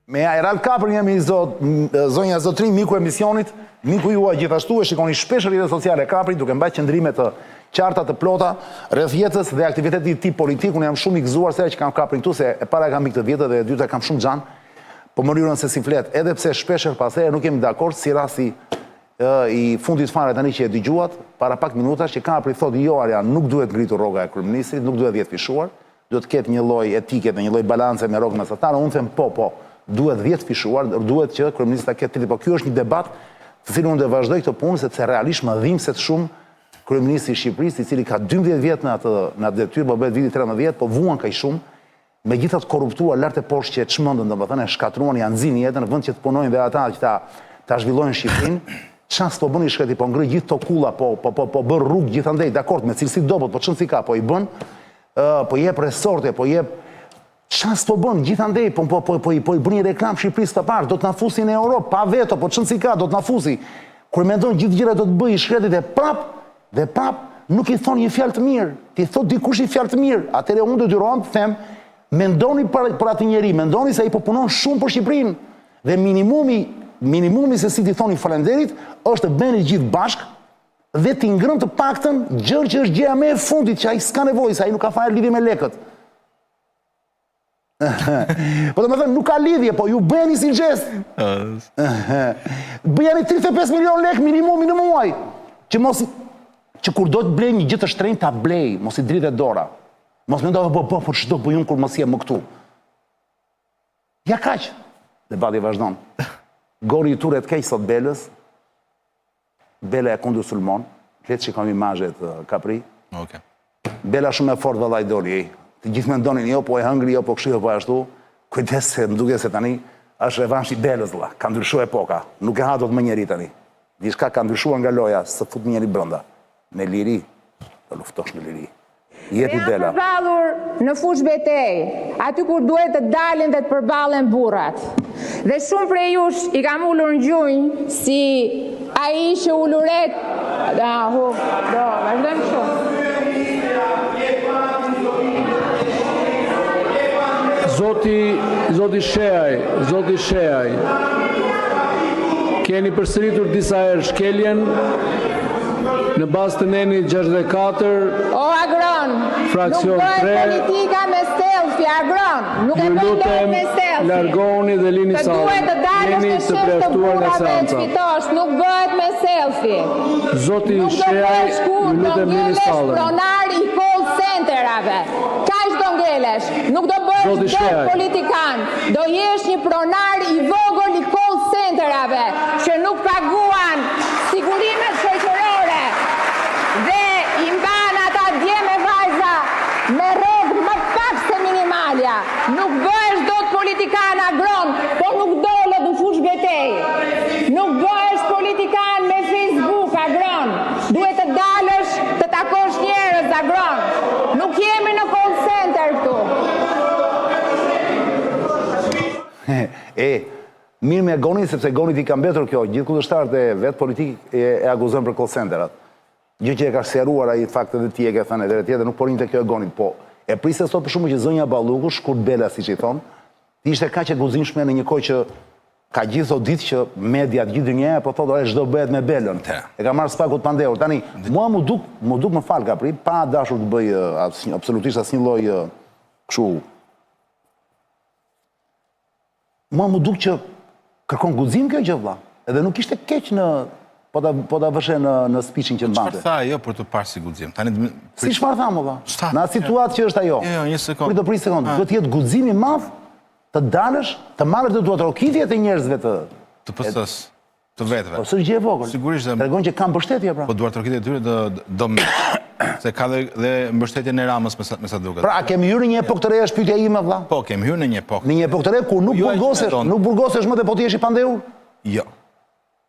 Me Erald Kaprin jemi zonja Zotrin, miku emisionit, miku juaj gjithashtu e shikoni shpesh në rrjetet sociale Kapri duke mbajtur qëndrime të qarta të plota rreth jetës dhe aktivitetit të tij politik. Unë jam shumë i gëzuar se që kam Kaprin këtu, se e para kam mik të vjetër dhe e dyta kam shumë xhan. Po mënyrën se si flet, edhe pse shpesh pas herë nuk jemi dakord, si rasti i fundit fare tani që e dëgjuat para pak minutash që Kapri thotë jo Arjan, nuk duhet ngritur rroga e kryeministrit, nuk duhet jetë fishuar, duhet të ketë një lloj etike dhe një lloj balance me rrogën mesatare. Unë them po, duhet 10 fishuar, duhet që kryeministri ta ketë, po ky është një debat të cilin unë do vazhdoj këtë punë sepse realisht më dhimbset shumë kryeministri i Shqipërisë, i cili ka 12 vjet në atë detyrë, po bëhet viti 13, po vuan kaq shumë, megjithatë korruptuar lart e poshtë që e çmendën, domethënë e shkatruan, janë nxini jetën në vend që të punojnë dhe ata që ta zhvillojnë Shqipërinë. Çfarë s'po bëni shkreti, po ngri gjithë tokulla, po bën rrugë gjithandej, dakord, me cilësi dobët, po çon si ka, po i bën, po jep resorte, po jep çfarë s'po bën gjithandej, po i bën një reklam Shqipërisë të parë, do të na fusin në Europë, pa veto, po çon si ka, do të na fusi. Kur mendon gjithë gjërat do të bëj shkretit dhe prap nuk i thon një fjalë të mirë. Ti thot dikush një fjalë të mirë, atëherë unë detyrohem të them, mendoni për atë njerëz, mendoni se ai po punon shumë për Shqipërinë dhe minimumi se si ti thoni falenderit është të bëni gjithë bashkë dhe ti ngrën të paktën gjë që është gjëja më e fundit që ai s'ka nevojë, se ai nuk ka fare lidhje me lekët. Po do të thënë nuk ka lidhje, po ju bëni si gjest. Bëjani 35 milion lek minimumi në muaj. Që kur do të blej një gjë të shtrenjtë ta blej, mos i dritet dora. Mos mendoj po ç'do bëj unë kur mos jem më këtu. Ja kaq. Debati vazhdon. Gori i turet keq sot Belës. Bela e kundër sulmon. Le të shikojmë imazhet Kapri. Okej. Bela shumë e fortë vallai doli. Të gjithë mendonin jo po e hëngri, jo po kështu, jo po ashtu. Kujdes se më duket se tani është revanshi i Belës vëlla. Ka ndryshuar epoka. Nuk e ha dot më njëri tani. Diçka ka ndryshuar nga loja, s'e fut njëri brenda. Me liri, do luftosh në liri. Jeti Bela. Jam përballur në fushë betej, aty kur duhet të dalin dhe të përballen burrat. Dhe shumë prej jush i kam ulur në gjunjë si ai që uluret. Vazhdojmë shumë. Zoti Sheaj, keni përsëritur disa herë shkeljen në bazë të nenit 64. O Agron, Fraksion nuk bëhet 3. politika me selfie, Agron. Nuk e bëhet me selfie. Largoni dhe lini Të sallën. duhet të dalësh Jeni në të shef të preaftuar nga burrave të seanca. fitosh, nuk bëhet me selfie. Zoti Nuk do Sheaj, bësh ku ju do lutem lini ngelesh sallën. pronar i call centerave. Kaq do ngelesh. Nuk do bësh Zoti dot Sheaj. politikan. Do jesh një pronar i vogël i call centerave që nuk paguan sigurimet shoqërore dhe i mban ata dje me vajza me rrogë më pak se minimalja. Nuk bëhesh dot politikan Agron, po nuk dolet në fushë betej. Nuk bëhesh politikan me Facebook Agron. Duhet të dalësh të takosh njerëz Agron. Nuk jemi në call center këtu. Mirë me Gonit, sepse Gonit i ka mbetur kjo, gjithë kundërshtarët e vetë politik e akuzojnë për call centerat. Gjë që e ka sqaruar ai fakt edhe ti e ke thënë edhe tjetër, nuk po rinte kjo e Gonit, po e prisë sot për shkakun që zonja Balluku, shkurt Bela siç i thon, ishte kaq e guzimshme në një kohë që ka gjithë ato ditë që media të gjithë dynjaja po thotë çdo bëhet me Belën. E ka marrë spakut pandehur. Tani mua mu duk më fal Kapri, pa dashur të bëj absolutisht asnjë lloj kështu. Mua mu duk që kërkon guzim kjo gjë vëlla. Edhe nuk ishte keq në po ta vëshë në speechin që mbante. Çfarë tha ajo për të parë si guxim? Tani si çfarë tha më vëlla? Në atë situatë që është ajo. Jo, një sekondë. Prit sekondë. Duhet të jetë guxim i madh të dalësh, të marrësh të duatrokitjet e njerëzve të PS-s, të vetëve. Po s'është gjë e vogël. Sigurisht tregon që kanë mbështetje pra. Po duatrokitjet e tyre do se ka dhe mbështetjen e Ramës me sa duket. Pra kemi hyrë në një epokë të re, është pyetja ime vëlla. Po, kemi hyrë në një epokë. Në një epokë të re ku nuk burgosesh më dhe po ti jesh i pandehur? Jo.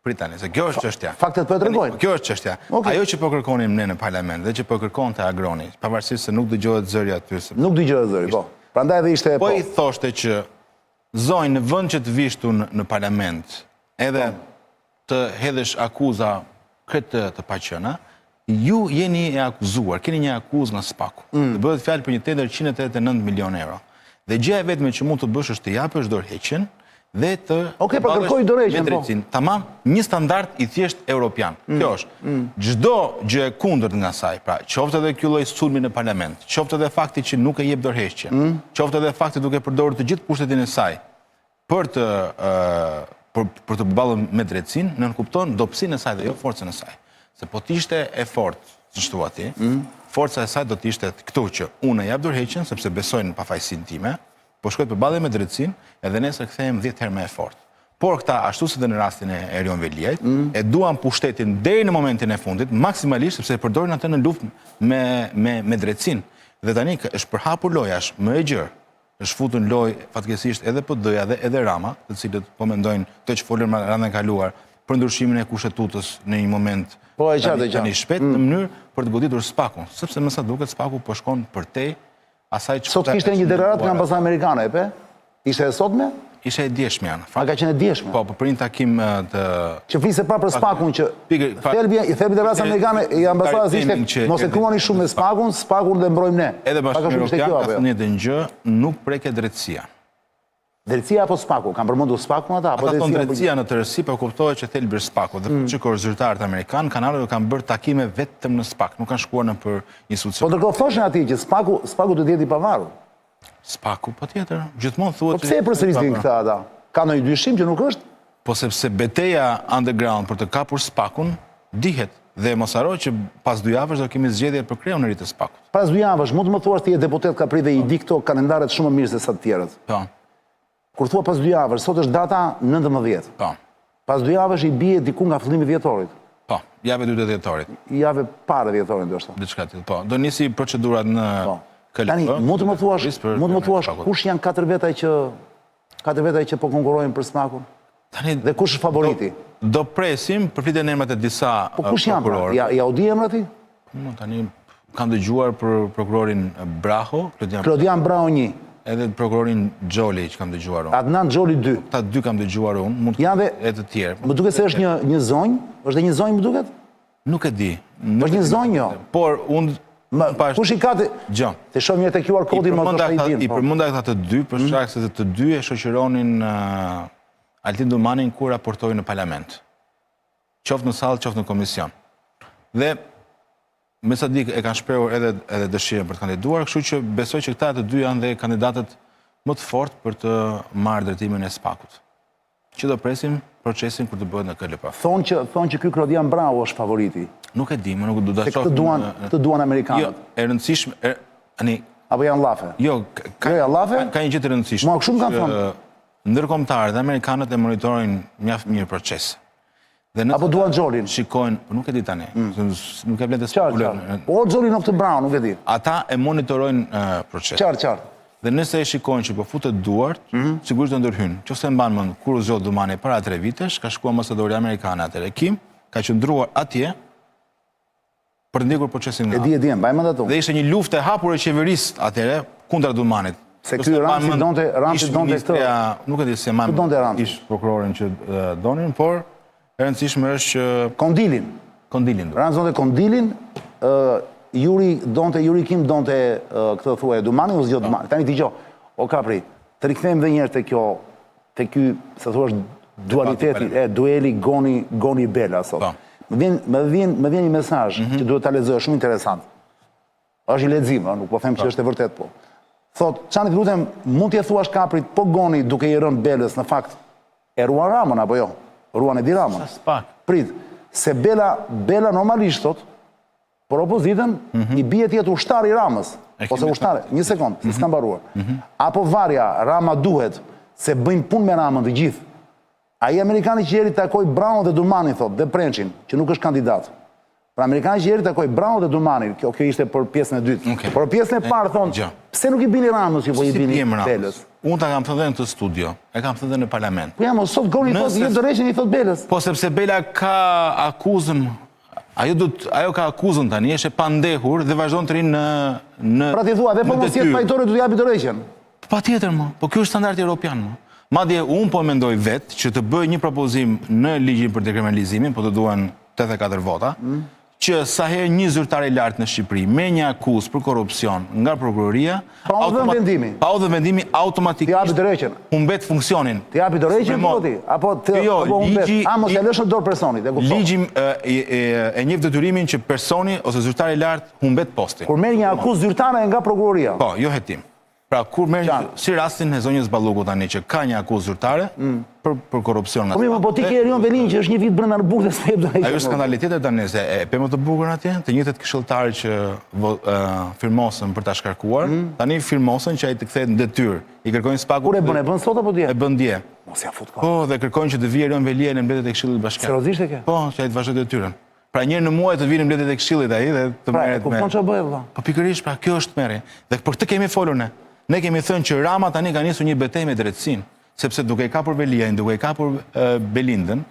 Prit tani, se kjo është çështja. Faktet po e tregojnë. Kjo është çështja. Ajo që po kërkonim ne në parlament dhe që po kërkonte Agroni, pavarësisht se nuk dëgjohet zëri aty. Nuk dëgjohet zëri, po. Prandaj edhe ishte po i thoshte që zonjë në vend që të vishtu në parlament, edhe të hedhësh akuza këtë të paqëna, ju jeni e akuzuar, keni një akuzë nga SPAK-u. Dhe bëhet fjalë për një tender 189 milion euro. Dhe gjëja vetme që mund të bësh është të japësh dorëheqjen dhe të Okej, po kërkoj dorëheqjen, po. Tamam, një standard i thjesht europian. Kjo është. Çdo gjë e kundërt nga saj, pra, qoftë edhe ky lloj sulmi në parlament, qoftë edhe fakti që nuk e jep dorëheqjen, qoftë edhe fakti duke përdorur të gjithë pushtetin e saj për të përballur me drejtësinë, nënkupton dobësinë e saj dhe jo forcën e saj. Se po t'ishte e fortë, siç thua ti, forca e saj do t'ishte këtu që unë jap dorëheqjen sepse besoj në pafajësinë time, po shkoj përballje me drejtësinë, edhe nesër kthehem 10 herë më e fortë. Por këta, ashtu si dhe në rastin e Erion Veliajt, e duan pushtetin deri në momentin e fundit, maksimalisht sepse e përdorin atë në luftë me drejtësinë. Dhe tani është përhapur loja, është më e gjerë. Është futur në lojë fatkeqësisht edhe PD-ja dhe edhe Rama, të cilët po mendojnë të që folën radhën e kaluar për ndryshimin e kushtetutës në një moment tani shpejt në mënyrë për të goditur SPAK-un, sepse më sa duket SPAK-u po shkon përtej asaj që sot kishte një deklaratë nga ambasadë amerikane, e pe? Ishte e sotme? Ishte e djeshme janë. A ka qenë e djeshme? Po, për një takim të... Që flise pa për SPAK-un, që thelbi i deklaratë amerikane i ambasadës ishte mos e kruani shumë me SPAK-un, SPAK-un dhe mbrojmë ne. Edhe Bashkimi Evropian ka thënë një gjë, nuk preket drejtësia. Drejtësia apo SPAK-u? Kam përmendur SPAK-un ata? Ata thonë drejtësia në tërësi, po kuptohet që thelbi SPAK-u. Dhe çiko zyrtarët amerikan, kanaleve kanë bërë takime vetëm në SPAK, nuk kanë shkuar në për institucion. Po ndërkohë thoshin atij që SPAK-u do të jetë i pavarur. SPAK-u patjetër, gjithmonë thuhet. Po pse e përsërisin këta ata? Ka ndonjë dyshim që nuk është? Po sepse betejë underground për të kapur SPAK-un dihet. Dhe mos haro që pas 2 javësh do kemi zgjedhje për kreun e të SPAK-ut. Pas 2 javësh, mund të më thuash ti je deputet Kapri dhe i di këto kalendaret shumë më mirë se sa të tjerët. Po. Kur thua pas 2 javësh, sot është data 19. Po. Pas 2 javësh i bie diku nga fillimi i dhjetorit. Po, javë 2 dhjetorit. Javë para dhjetorit ndoshta. Diçka tillë, po. Do nisi procedurat në KLP. Tani, mund të më thuash kush janë 4 vetaj që po konkurrojnë për SPAK-un? Dhe kush është favoriti? Do presim për flitë në emrat e disa prokurorë. Po kush janë pra? Ja u di emrat ti? Tani kam dëgjuar për prokurorin Braho, Klodian Braho 1. Edhe prokurorin Gjoli që kam dëgjuar unë. Adnan Gjoli 2. Ta 2 kam dëgjuar unë, mund të të tjerë. Më duket se është një zonjë? Është dhe një zonjë më duket? Nuk e di. Është një zonjë jo? Por unë... Kush i ka të... Gjo. Të shumë një të QR kodin më të shajtin. I përmunda këta të 2, për shkak se të 2 e shoqëronin Altin Dumanin kur raportoi në parlament. Qoftë në sallë, qoftë në komision. Dhe me sa di e kanë shprehur edhe dëshirën për të kandiduar, kështu që besoj që këta të 2 janë dhe kandidatët më të fortë për të marrë drejtimin e SPAK-ut. Që do presim procesin kur të bëhet në KLP. Thonë që ky Klodian Braho është favoriti. Nuk e di, më nuk do ta shoh. Këtë duan amerikanët. Jo, e rëndësishme, apo janë llafe? Jo, ka një gjë të rëndësishme. Mua shumë kanë thënë. Ndërkombëtarët dhe amerikanët e monitorojnë mjaft mirë proces. Apo duan Xholin? Shikojnë, nuk e di tani. Nuk e vlen të spekulojnë. O Xholin of the Brown, nuk e di. Ata e monitorojnë procesin. Qartë. Dhe nëse e shikojnë që po futet duart, sigurisht do ndërhyjnë. Qofse mban mend kur u zgjodh Dumani para 3 vitesh, ka shkuar ambasadori amerikan atëre Kim, ka qëndruar atje për të ndjekur procesin nga. E di, mbaj mend atë. Dhe ishte një luftë e hapur e qeverisë atëre kundra Dumanit. Se ky Ramsi donte këtë. Nuk e di se më ish prokurorin që donin, por e rëndësishme është që Kondilin. Ramsi donte Kondilin, Juri Kim donte këtë thuaj Dumani, u zgjodh Dumani. Tani dëgjoj, o Kapri, të rikthejmë edhe një herë te ky, se thua dualiteti, dueli Goni Bela sot. Më vjen një mesazh që duhet ta lexoj, shumë interesant. Është i lexim, nuk po them që është e vërtet po. Thot, çani lutem, mund t'i thuash Kaprit, po Goni duke i rënë Belës në fakt e ruan Ramën apo jo? Ruan Edi Ramën. Prit, se Bela normalisht thot, por opozitën i bie të jetë ushtar i Ramës, ose ushtare, një sekond, se s'kam mbaruar. Apo varja, Rama duhet, se bëjnë punë me Ramën të gjithë. Ai amerikani që jeri takoi Brown dhe Dumanin, thot, dhe Prenchin, që nuk është kandidat. Pra amerikani që jeri takoi Brown dhe Dumanin, kjo ishte për pjesën e dytë. Por pjesën e parë thonë, pse nuk i bini Ramës, ju po i bini Belës? Unë ta kam thënë në këtë studio, e kam thënë në parlament. Po jam, sot Goni thot, jetë dërreqin i thot Belës. Po sepse Bela ka akuzën, ajo ka akuzën tani, është e pandehur dhe vazhdon të rinë në... Pra ti thua, dhe po mos jetë fajtore të japi dërreqin? Pa tjetër, po kjo është standardi europian, Madje unë po mendoj vetë që të bëj një propozim në ligjin për dekriminalizimin, po të duan 84 vota, që sa herë një zyrtar i lartë në Shqipëri me një akuzë për korrupsion nga prokuroria, Pa u dhënë vendimi. Pa u dhënë vendimi Ti japi automatikisht dorëheqjen. humbet funksionin. Ti japi dorëheqjen po ti, apo humbet. Mos e lësh në dorë personit, e kupton. Ligji e njeh detyrimin që personi ose zyrtari i lartë humbet postin. Kur merr një akuzë zyrtare nga prokuroria. Po, jo hetim. Pra, kur merr si rastin e zonjës Balluku tani që ka një akuzë zyrtare për korrupsion nga Po po ti ke Erion Velin që është një vit brenda në burg dhe s'e jep dorëheqjen. Ajo është skandalitete tani se e pe më të bukur atje, të njëjtët këshilltarë që firmosën për ta shkarkuar, tani firmosën që ai të kthehet në detyrë. I kërkojnë spaku. Kur e bën sot apo dje? E bën dje. Mos ja fut kohë. Po, dhe kërkojnë që të vijë Erion Velia në mbledhjet e Këshillit Bashkiak. Seriozisht e ke? Po, që ai të vazhdojë detyrën. Pra një në muaj të vinë mbledhjet e Këshillit ai dhe të merret me. Kupton ç'a bëj vëlla? Po pikërisht, pra kjo është merri. Dhe për këtë kemi folur ne. Ne kemi thënë që Rama tani ka nisur një betejë me drejtësinë, sepse duke i kapur Veliajin, duke i kapur Belindën,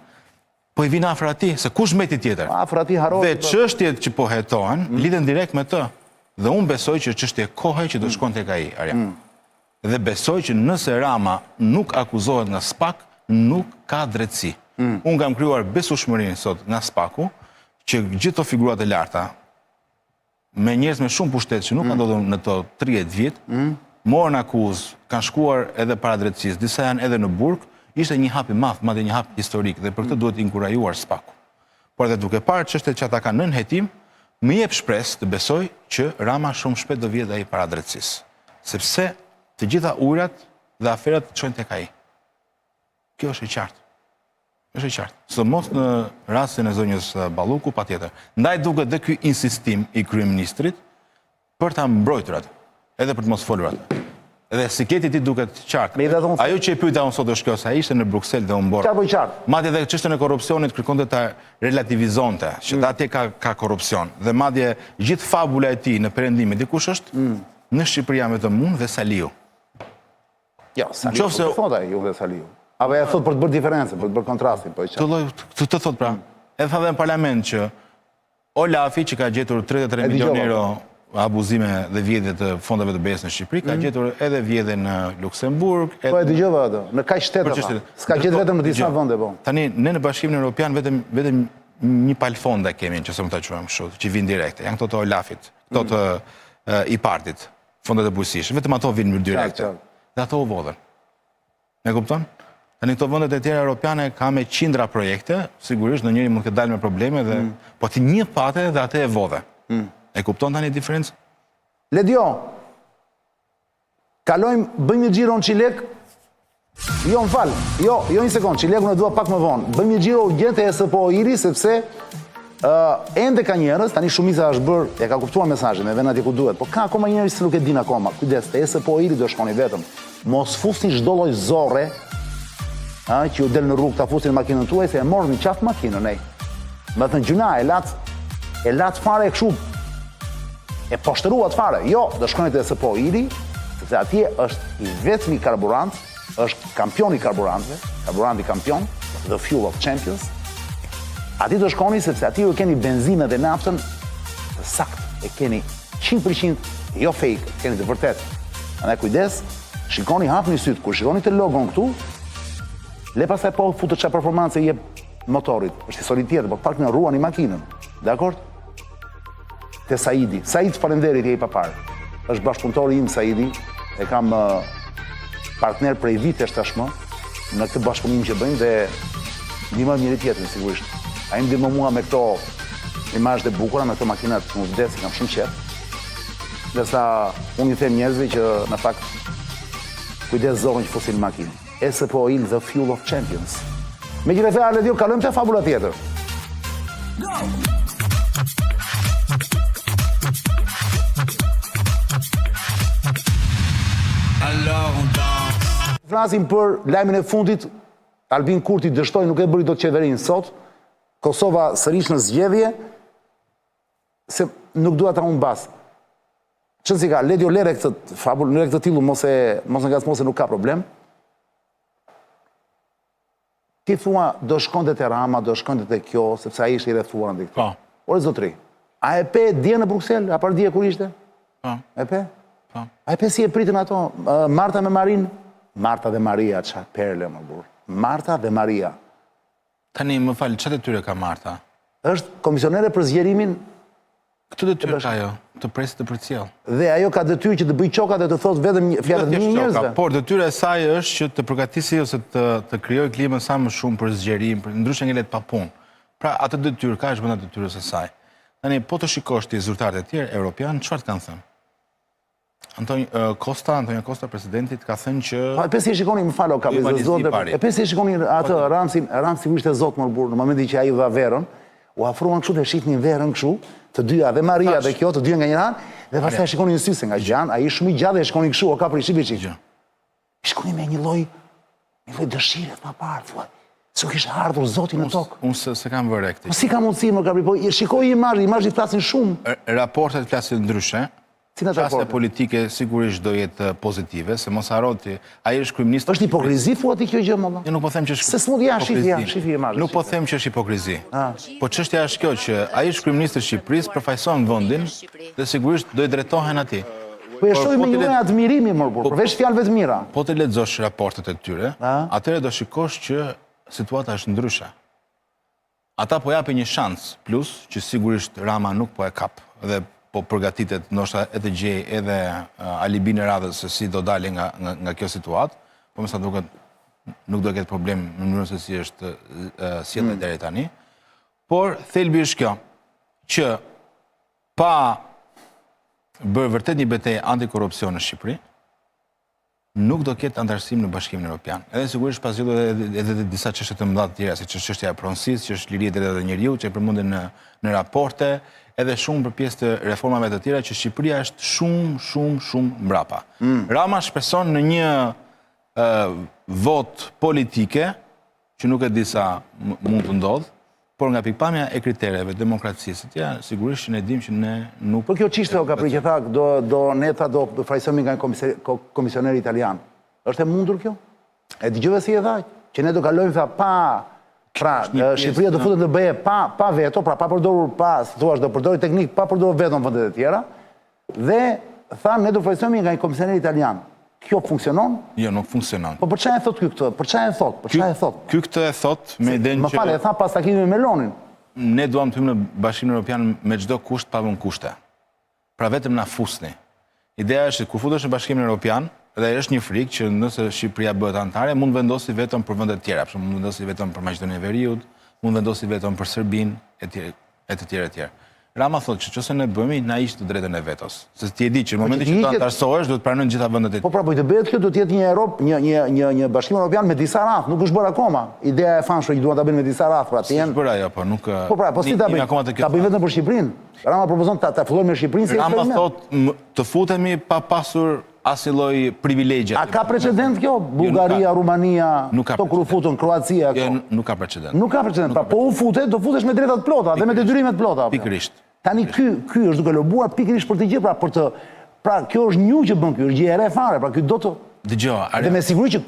po i vinë afër atij, se kush mbeti tjetër. Afër atij harroi. Dhe çështjet që po hetohen lidhen direkt me të. Dhe unë besoj që çështje kohe që do shkon tek ai, Arja. Dhe besoj që nëse Rama nuk akuzohet nga SPAK, nuk ka drejtësi. Unë kam krijuar besueshmërinë sot nga SPAK-u që gjithë to figurat e larta me njerëz me shumë pushtet që nuk kanë ndodhur në to 30 vjet, morën akuzë, kanë shkuar edhe para drejtësisë, disa janë edhe në burg, ishte një hap i madh, madje një hap historik dhe për këtë duhet inkurajuar SPAK-u. Por edhe duke parë çështjet që ata kanë nën hetim, më jep shpresë të besoj që Rama shumë shpejt do vijë ai para drejtësisë, sepse të gjitha ujrat dhe aferat çojnë tek ai. Kjo është e qartë. Është e qartë. Sidomos në rastin e zonjës Balluku, patjetër. Ndaj duket dhe ky insistim i kryeministrit për ta mbrojtur atë, edhe për të mos folur atë. Edhe siketi ti duket qartë. Ajo që e pyeta unë sot është kjo, sa ishte në Bruksel dhe u mbor. Qartë po qartë. Madje edhe çështën e korrupsionit kërkonte ta relativizonte, që atje ka korrupsion. Dhe madje gjithë fabula e tij në perëndim dikush është në Shqipëri jam vetëm unë dhe Saliu. Jo, Saliu po thot ai, ju dhe Saliu. Apo e thot për të bërë diferencë, për të bërë kontrastin, po e qartë. Të thot pra. Edhe tha dhe në parlament që Olafi që ka gjetur 33 milion euro abuzime dhe vjedhje të fondeve të BE-s në Shqipëri, ka gjetur edhe vjedhje në Luksemburg. Po e dëgjova atë, në kaq shtete. S'ka gjetur vetëm në disa vende, po. Tani ne në Bashkimin Evropian vetëm një palë fonda kemi, që se më ta quajmë kështu, që vinë direkte. Janë këto të Olafit, këto të i partit, fondet e bujqësisë. Vetëm ato vinë në direkte. Dhe ato u vodhen. Me kupton? Tani këto vendet e tjera europiane ka me qindra projekte, sigurisht në njëri mund të dalë me probleme dhe po ti një pate dhe atë e vodhe. E kupton tani diferencë? Ledio, kalojmë, bëjmë një xhiro në Çilek. Jo, më fal. Jo një sekond, Çilekun e dua pak më vonë. Bëjmë një xhiro urgjente e SPO-iri sepse ende ka njerëz, tani shumica është bërë, e ka kuptuar mesazhin, e vjen atje ku duhet, po ka akoma njerëz që nuk e din akoma. Kujdes, te SPO-iri do shkoni vetëm. Mos fusni çdo lloj zorre, që ju del në rrugë ta fusin makinën tuaj se e morën qaft makinën ai. Më thënë gjuna e lat fare kështu. E poshtëruat fare. Jo, do shkoni te SPO-iri, sepse atje është i vetmi karburant, është kampioni i karburantëve, karburanti kampion, the fuel of champions. Ati do shkoni sepse ati ju keni benzinë dhe naftën të saktë, e keni 100% jo fake, keni të vërtet. Andaj kujdes, shikoni, hapni sytë, kur shikoni të logon këtu, le pastaj po futë çfarë performancë jep motorit. Është histori tjetër, po pak në ruani makinën. Dakor? Te Saidi. Said falenderit je i papar. Është bashkëpunëtori im Saidi, e kam partner prej vitesh tashmë në këtë bashkëpunim që bëjmë dhe ndihmojmë njëri tjetrin sigurisht. Ai ndihmon mua me këto imazhe të bukura, me këto makinat që më vdesin, kam shumë qejf. Ndërsa unë i them njerëzve që në fakt kujdes zorën që fusin makinë. SPO-il the fuel of champions. Megjithatë, Aledio, kalojmë te fabula tjetër. Flasim për lajmin e fundit. Albin Kurti dështoi, nuk e bëri dot qeverinë sot. Kosova sërish në zgjedhje, se nuk dua ta humbas. Çfarë si ka? Ledio lere këtë fabul, lere këtë titlull, mos në gazmos se nuk ka problem. Ti thua do shkonte te Rama, do shkonte te kjo, sepse ai ishte i rrethuar ndaj këtu. Ore zotri, a e pe dje në Bruksel, apo dje kur ishte? E pe? A e pe si e pritën ato? Marta me Marin? Marta dhe Maria, çfarë perle më burr. Marta dhe Maria. Tani më fal, çfarë detyre ka Marta? është komisionere për zgjerimin Këtë detyrë ka ajo, të presit të përcjell. dhe ajo ka detyrë që të bëj qoka dhe të thotë vetëm fjalët e një njerëzve. Por detyra e saj është që të përgatisi ose të krijojë klimën sa më shumë për zgjerim, ndryshe ngelet pa punë. Pra atë detyrë ka është brenda detyrës së saj. Tani po të shikosh ti zyrtarët e tjerë evropian, çfarë kanë thënë? Antonio Costa, presidenti, ka thënë që... Pa, e pesi e shikoni, më falo, ka e pesi e shikoni atë Ramsi ishte zot më burë, në momentin që ai dha verën, u afruan kështu dhe shihnin verën kështu, të dyja, dhe Maria dhe kjo, të dyja nga një anë, dhe pastaj shikoni në sy se nga gjan, ai shumë i gjatë dhe shikoni kështu, o ka për i shipi qikë. Shikoni me një lloj dëshire, pa parë, thua, se u kishte ardhur zoti në tokë. Unë se kam vërre këti. Po si ka mundësi, më kapri, po shikoj imazhet flasin shumë. Raportet flasin ndryshe. Çaste politike sigurisht do jetë pozitive, se mos harroti, ai është kryeminist. Është hipokrizi thua ti kjo gjë më? Jo, nuk po them që është. Se s'mund ja shifi imazhin. Nuk po them që është hipokrizi. Po çështja është kjo që ai është kryeminist i Shqipërisë, përfaqëson vendin dhe sigurisht do i drejtohen atij. Po e shohim me një lloj admirimi më burr, përveç fjalëve të mira. Po të lexosh raportet e tyre, atëherë do shikosh që situata është ndryshe. Ata po japin një shans, plus që sigurisht Rama nuk po e kap dhe po përgatitet ndoshta e të gjej edhe alibin e radhës se si do dalë nga kjo situatë, po më sa duket nuk do ketë problem në mënyrën se si është sjellë deri tani. Por thelbi është kjo, që pa bërë vërtet një betejë antikorrupsion në Shqipëri, nuk do ketë antarësim në Bashkimin Evropian. Edhe sigurisht pas zgjidhur edhe disa çështje të mëdha të tjera, siç është çështja e pronësisë, që është liria e drejtave të njeriut, që e përmenden në raporte, edhe shumë për pjesë të reformave të tjera që Shqipëria është shumë mbrapa. Rama shpreson në një vot politike, që nuk e di sa mund të ndodhë, por nga pikpamja e kritereve demokracisë, sigurisht që ne dim që ne nuk... Po kjo çishte o kapri që tha, do fajsomi nga komisioneri italian. Është e mundur kjo? E dëgjove si e tha, që ne do kalojmë tha pa... Pra, Shqipëria do futet në BE pa veto, pra pa përdorur do përdori teknik, pa përdorur veto në vendet e tjera, dhe tha ne do fajsomi nga një komisioner italian. Kjo funksionon? Jo, nuk funksionon. Po për çfarë e thot ky këtë? Për çfarë e thot? Ky këtë e thot me idenë që... Më fal, e tha pas takimit me Melonin. Ne duam të hyjmë në Bashkimin Evropian me çdo kusht pa vënë kushte. Pra vetëm na fusni. Ideja është kur futesh në Bashkimin Evropian, dhe është një frikë që nëse Shqipëria bëhet antare, mund vendosi vetëm për vendet tjera, mund vendosi vetëm për Maqedoninë e Veriut, mund vendosi vetëm për Serbinë e të tjerë. Rama thotë që nëse ne bëhemi, na ish të drejtën e vetos. Se ti e di që në momentin që të antarësohesh, duhet pranojnë gjitha vendet e tjera. Po pra, po të bëhet kjo, do të jetë një Europë, një Bashkim Evropian me disa rrath, nuk është bërë akoma. Ideja e famshme që duan ta bëjnë me disa rrath, pra Si është bërë ajo, po nuk... Po pra, po si ta bëjnë? Ta bëjnë vetëm për Shqipërinë. Rama propozon ta fillojmë me Shqipërinë si eksperiment. Rama thotë të futemi pa pasur asnjë lloj privilegje. A ka precedent kjo? Bullgaria, Rumania, to kur u futën, Kroacia, kjo. Nuk ka precedent. Nuk ka precedent. Pra po u futet, do futesh me drejtat plota dhe me detyrimet plota. Pikërisht. Tani ky është duke lobuar pikërisht për të gjë, pra kjo është një që bën ky, është gjë e re fare, pra ky do të Dëgjoj, dhe me siguri që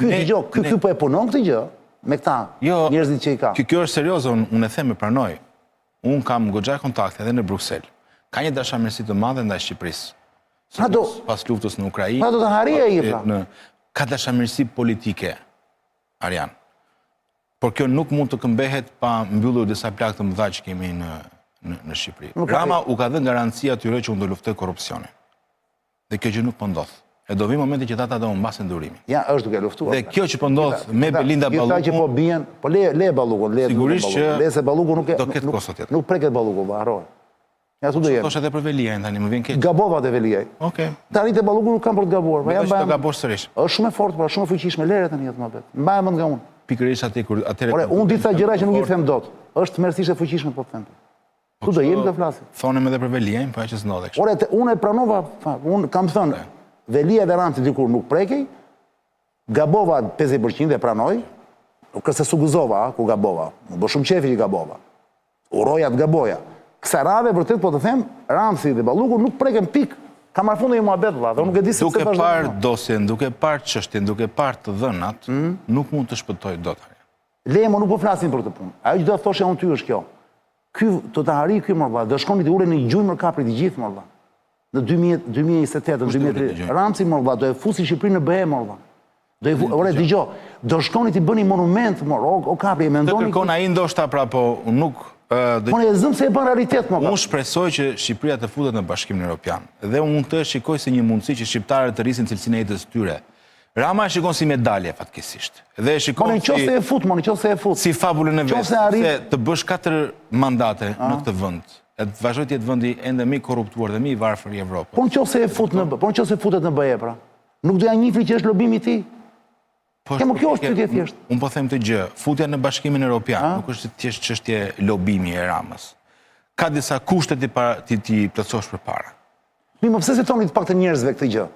ky po e punon këtë gjë me këta njerëzit që i ka. Kjo është serioze, unë e them e pranoj. Unë kam goxha kontakte edhe në Bruksel. Ka një dashamirësi të madhe ndaj Shqipërisë. Pas luftës në Ukrainë. Pa do të harrija ai pra. Ka dashamirësi politike, Arjan. Por kjo nuk mund të këmbehet pa mbyllur disa plagë të mëdha që kemi në Shqipëri. Rama u ka dhënë garanci atyre që unë do luftoj korrupsionin. Dhe kjo gjë nuk po ndodh. E do vi momenti që ata do mbasin durimin. Ja, është duke luftuar. Dhe kjo që po ndodh me Belinda Ballukun. Gjithë që po bien, po le Ballukun, sigurisht që lese Ballukun do ketë kosto tjetër. Nuk preket Ballukun, harroj. Ja tu do jem. Thosh edhe për Veliajn tani, më vjen keq. Gabova te Veliaj. Okej. Tani te Ballukun nuk kam për të gabuar, po jam Do gabosh sërish. Është shumë e fortë, pra shumë e fuqishme, lere tani atë mëbet. Mbaj mend nga unë. Pikërisht aty kur atëre. Ore, unë disa gjëra që nuk i them dot. Është tmerrsisht e fuqishme po them. Tu do jemi të flasim. Thonem edhe për Veliajn, po që s'ndodhe kështu. Ore, unë e pranova, unë kam thënë, Velia dhe Ramci dikur nuk prekej, gabova 50% e pranoj, kërse suguzova, ku gabova, më bë shumë qefi që gabova, uroja të gaboja. Kësa radhe, vërtet po të them, Ramci dhe Balluku nuk preken pik, ka marrë fundë një muhabet, dhe nuk e di se duke parë dosjen, duke parë çështjen, duke parë të dhënat, nuk mund të shpëtoj dot. Lemo nuk po flasin për të punë. Ajo që do të thoshe unë ty është kjo. Ky do të harri ky morva, do shkoni të ulen në gjujmë kaprit të gjithë morva. Në 2028, në 2030, Ramci morva do e fusi Shqipërinë në BE morva. Ore, dëgjoj, do shkoni të bëni monument, o kapri, e mendoni... Të kërkon ai ndoshta pra, po nuk Po ne zëm se e bën realitet më. Unë shpresoj që Shqipëria të futet në Bashkimin Evropian. Dhe unë të shikoj si një mundësi që shqiptarët të rrisin cilësinë e jetës tyre. Rama e shikon si medalje fatkesisht. Dhe e shikon si fabulën e vetë, se të bësh 4 mandate në këtë vend. E të vazhdoj të jetë vendi ende më i korruptuar dhe më i varfër i Evropës. Po nëse e futet në BE pra. Nuk do ja njihni që është lobimi i tij. Kjo është pyetje thjesht. Unë po them të gjë, futja në Bashkimin Evropian nuk është thjesht çështje lobimi e Ramës. Ka disa kushte ti plotësosh përpara. Mi më pse se toni të pak të njerëzve këtë gjë?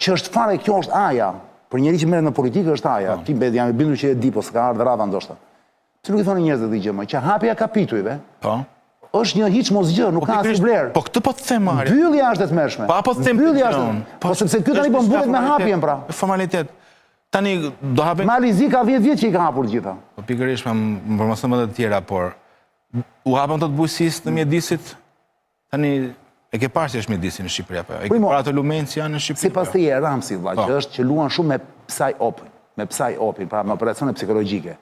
Që është fare, kjo është aja. Për njeri që merret në politikë është aja. Ti jam i bindur që e di, po s'ka ardhur rradha ndoshta. Pse nuk i thonë njerëzve këtë gjë më? Që hapja e kapitujve. Është një hiç mos gjë, nuk ka asnjë vlerë. Po këtë po të them Mario. Mbyllja është e tmerrshme. Po të them. Mbyllja është. Po sepse ky tani po mbyllet me hapjen pra. Formalitet. Tani do hapen. Malizi ka 10 vjet që i ka hapur gjitha. Po pikërisht më përmosëm edhe të tjera, por u hapën ato të bujqësisë në mjedisit. Tani e ke parë si është mjedisi në Shqipëri apo? E ke parë ato lumenci janë në Shqipëri? Sipas teje Ramsi, vëlla, që është që luan shumë me psaj opin, pra me operacione psikologjike.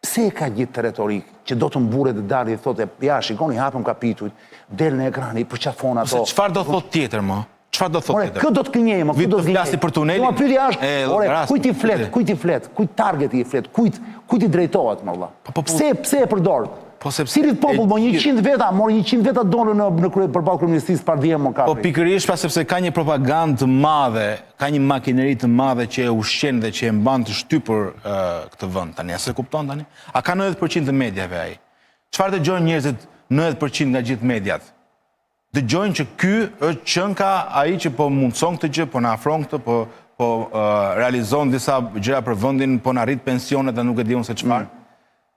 Pse e ka gjithë të retorikë që do të mburret të dalë i thotë ja shikoni hapëm kapitujt, del në ekran i përqafon ato. Çfarë do thotë tjetër më? Çfarë do thotë tjetër? Kë do të kënjej më, kë do të flasi për tunelin? Po pyetja është, kujt i flet, kujt targeti i flet, kujt i drejtohet më vëlla? Pse e përdor? Cilit popull, mo 100 veta, mori 100 veta dolën në përballë kryeministisë par vjen më kapri. Po pikërisht pas sepse ka një propagandë të madhe, ka një makineri të madhe që e ushqen dhe që e mban të shtypur këtë vend tani. A se kupton tani? A ka 90% të mediave ai? Çfarë dëgjojnë njerëzit 90% nga gjithë mediat? Dëgjojnë që ky është qënka ai që po mundson këtë gjë, po na afron këtë, po realizon disa gjëra për vendin, po na rrit pensionet dhe nuk e di unë se çfarë.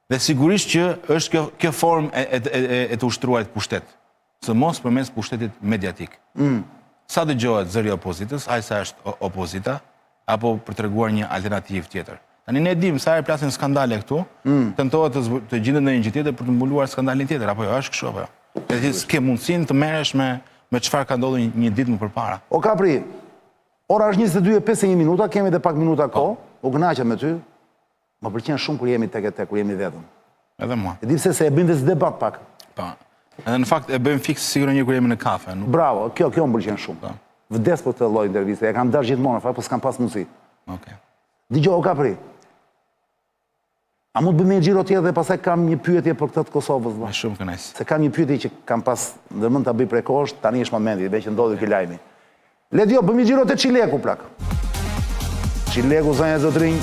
Dhe sigurisht që është kjo formë e të ushtruarit pushtet, së mos përmes pushtetit mediatik. Sa dëgjohet zëri opozitës, ai sa është opozita, apo për treguar një alternativë tjetër. Tani ne dim sa herë plasin skandale këtu, tentohet të gjendet në një gjë tjetër për të mbuluar skandalin tjetër, apo jo, është kështu apo jo. Edhe s'ke mundësinë të merresh me çfarë ka ndodhur një ditë më përpara. O Kapri, ora është 22:51 minuta, kemi edhe pak minuta kohë, u kënaqem me ty. Më pëlqen shumë kur jemi tek kur jemi vetëm. Edhe mua. E di pse se e bëjmë vetë debat pak. Po. Edhe në fakt e bëjmë fiks sigurisht një kur jemi në kafe, nuk. Bravo, kjo më pëlqen shumë. Vdes për këtë lloj interviste, e kam dashur gjithmonë, po s'kam pas mundësi. Okej. Dgjoj o Kapri. A mund të bëjmë një xhiro tjetër dhe pastaj kam një pyetje për këtë të Kosovës, vëlla. Shumë kënaq. Se kam një pyetje që kam pas ndërmend ta bëj prekosh, tani është momenti, veç që ndodhi ky lajmi. Le dio, bëjmë një xhiro te Çileku plak. Çileku zonja Zotrinj